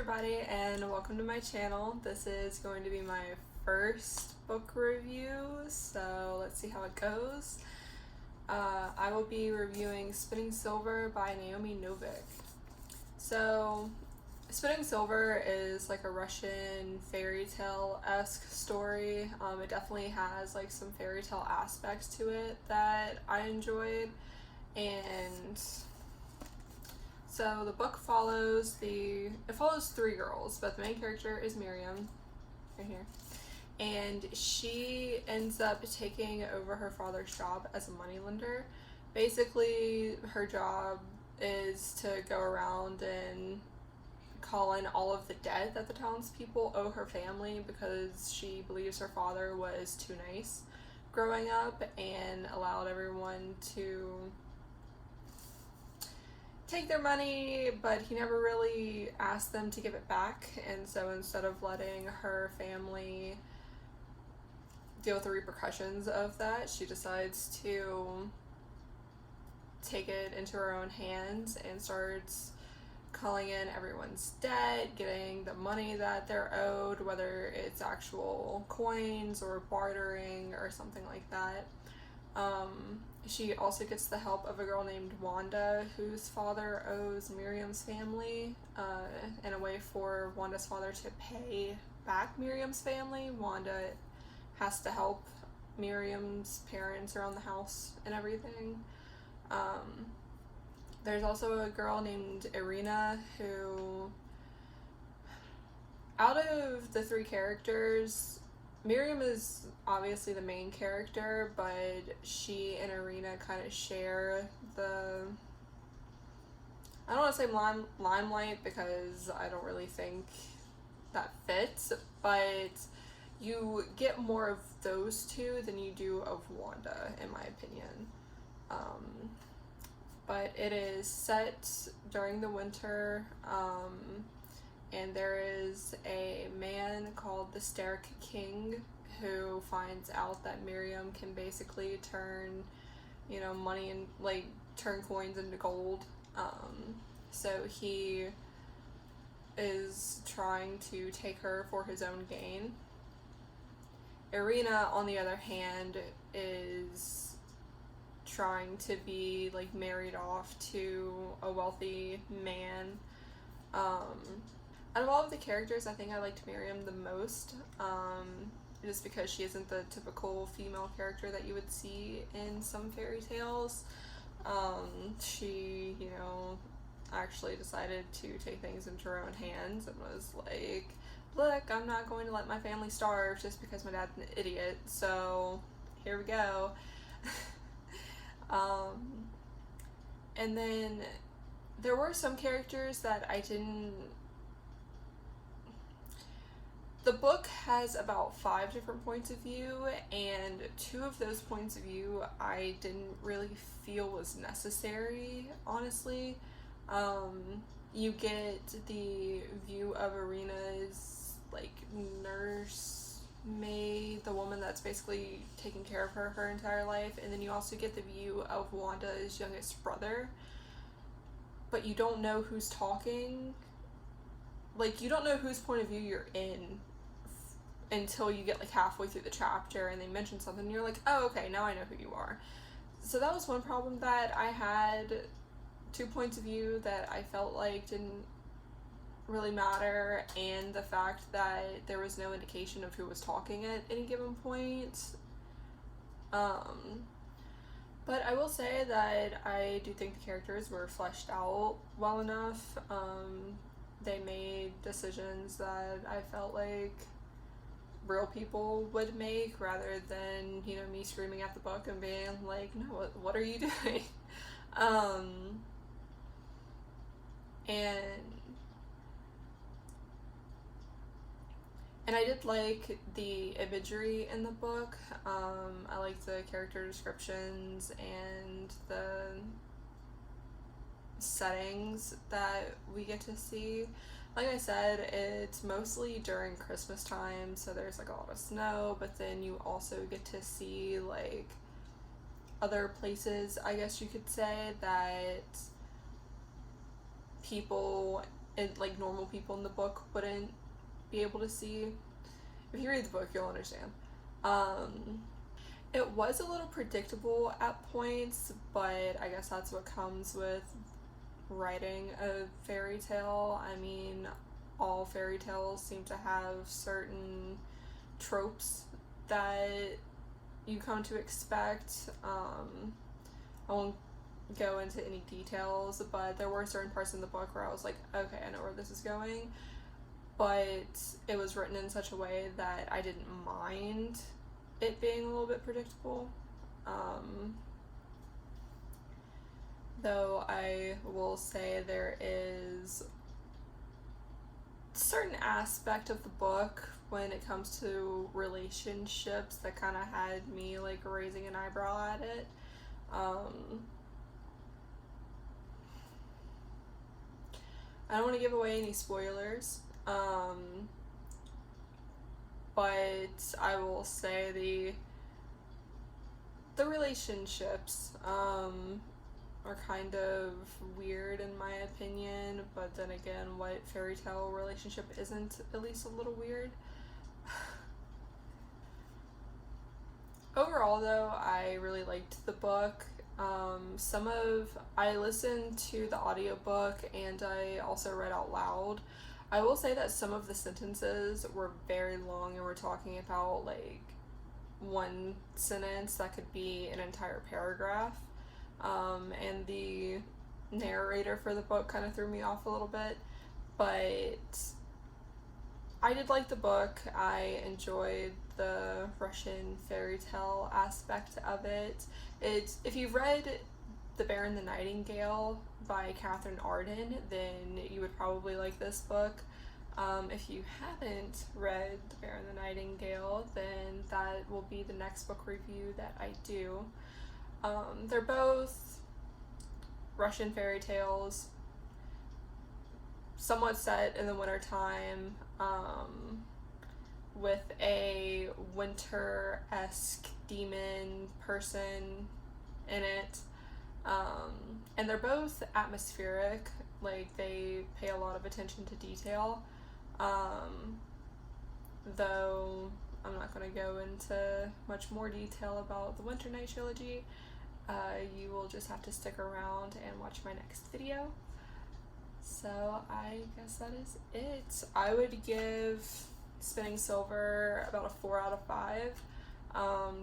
everybody, and welcome to my channel. This is going to be my first book review, so let's see how it goes. I will be reviewing Spinning Silver by Naomi Novik. So, Spinning Silver is like a Russian fairy tale-esque story. It definitely has like some fairy tale aspects to it that I enjoyed, and so the book follows three girls, but the main character is Miriam, right here, and she ends up taking over her father's job as a moneylender. Basically, her job is to go around and call in all of the debt that the townspeople owe her family because she believes her father was too nice growing up and allowed everyone to take their money, but he never really asked them to give it back. And so instead of letting her family deal with the repercussions of that, she decides to take it into her own hands and starts calling in everyone's debt, getting the money that they're owed, whether it's actual coins or bartering or something like that. She also gets the help of a girl named Wanda, whose father owes Miriam's family, and a way for Wanda's father to pay back Miriam's family. Wanda has to help Miriam's parents around the house and everything. There's also a girl named Irina who, out of the three characters, Miriam is obviously the main character, but she and Irina kind of share the, I don't want to say limelight because I don't really think that fits, but you get more of those two than you do of Wanda, in my opinion. But it is set during the winter, and there is a man called the Stark King who finds out that Miriam can basically turn, money and turn coins into gold. So he is trying to take her for his own gain. Irina, on the other hand, is trying to be married off to a wealthy man. Out of all of the characters, I think I liked Miriam the most, just because she isn't the typical female character that you would see in some fairy tales. She, actually decided to take things into her own hands and was like, look, I'm not going to let my family starve just because my dad's an idiot, so here we go. And then there were some characters that I didn't. The book has about 5 different points of view, and 2 of those points of view I didn't really feel was necessary, honestly. You get the view of Irina's nurse maid, the woman that's basically taking care of her entire life, and then you also get the view of Wanda's youngest brother, but you don't know who's talking. You don't know whose point of view you're in until you get halfway through the chapter and they mention something and you're like, oh, okay, now I know who you are. So that was one problem that I had. 2 points of view that I felt didn't really matter, and the fact that there was no indication of who was talking at any given point. But I will say that I do think the characters were fleshed out well enough. They made decisions that I felt like real people would make, rather than, me screaming at the book and being like, no, what are you doing? And I did like the imagery in the book. I liked the character descriptions and the settings that we get to see. Like I said, it's mostly during Christmas time, so there's a lot of snow, but then you also get to see other places, I guess you could say, that people it, like, normal people in the book wouldn't be able to see. If you read the book, you'll understand. Um, it was a little predictable at points, but I guess that's what comes with writing a fairy tale. I mean, all fairy tales seem to have certain tropes that you come to expect. I won't go into any details, but there were certain parts in the book where I was like, okay, I know where this is going. But it was written in such a way that I didn't mind it being a little bit predictable. Though I will say there is a certain aspect of the book when it comes to relationships that kind of had me like raising an eyebrow at it. I don't want to give away any spoilers, but I will say the relationships are kind of weird in my opinion, but then again, what fairy tale relationship isn't at least a little weird? Overall, though, I really liked the book. I listened to the audiobook and I also read out loud. I will say that some of the sentences were very long and we're talking about like one sentence that could be an entire paragraph. And the narrator for the book kind of threw me off a little bit, but I did like the book. I enjoyed the Russian fairy tale aspect of it. If you've read The Bear and the Nightingale by Katherine Arden, then you would probably like this book. If you haven't read The Bear and the Nightingale, then that will be the next book review that I do. They're both Russian fairy tales, somewhat set in the wintertime, with a winter-esque demon person in it. And they're both atmospheric, like they pay a lot of attention to detail. Though I'm not going to go into much more detail about the Winter Night trilogy. You will just have to stick around and watch my next video. So I guess that is it. I would give Spinning Silver about a 4 out of 5,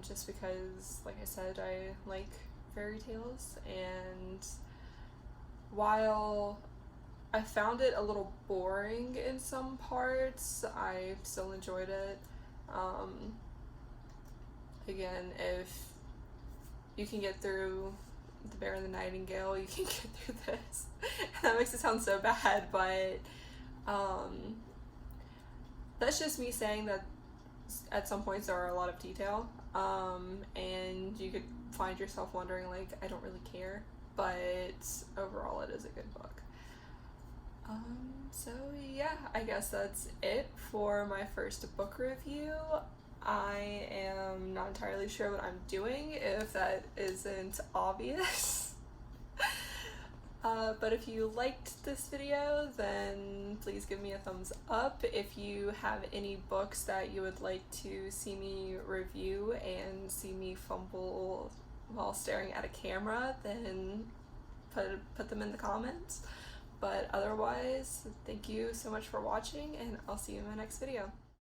just because, like I said, I like fairy tales, and while I found it a little boring in some parts, I still enjoyed it. Again, if you can get through The Bear and the Nightingale, you can get through this. That makes it sound so bad, but that's just me saying that at some points there are a lot of detail, and you could find yourself wondering, like, I don't really care, but overall it is a good book. So yeah, I guess that's it for my first book review. I am not entirely sure what I'm doing, if that isn't obvious. But if you liked this video, then please give me a thumbs up. If you have any books that you would like to see me review and see me fumble while staring at a camera, then put them in the comments. But otherwise, thank you so much for watching, and I'll see you in my next video.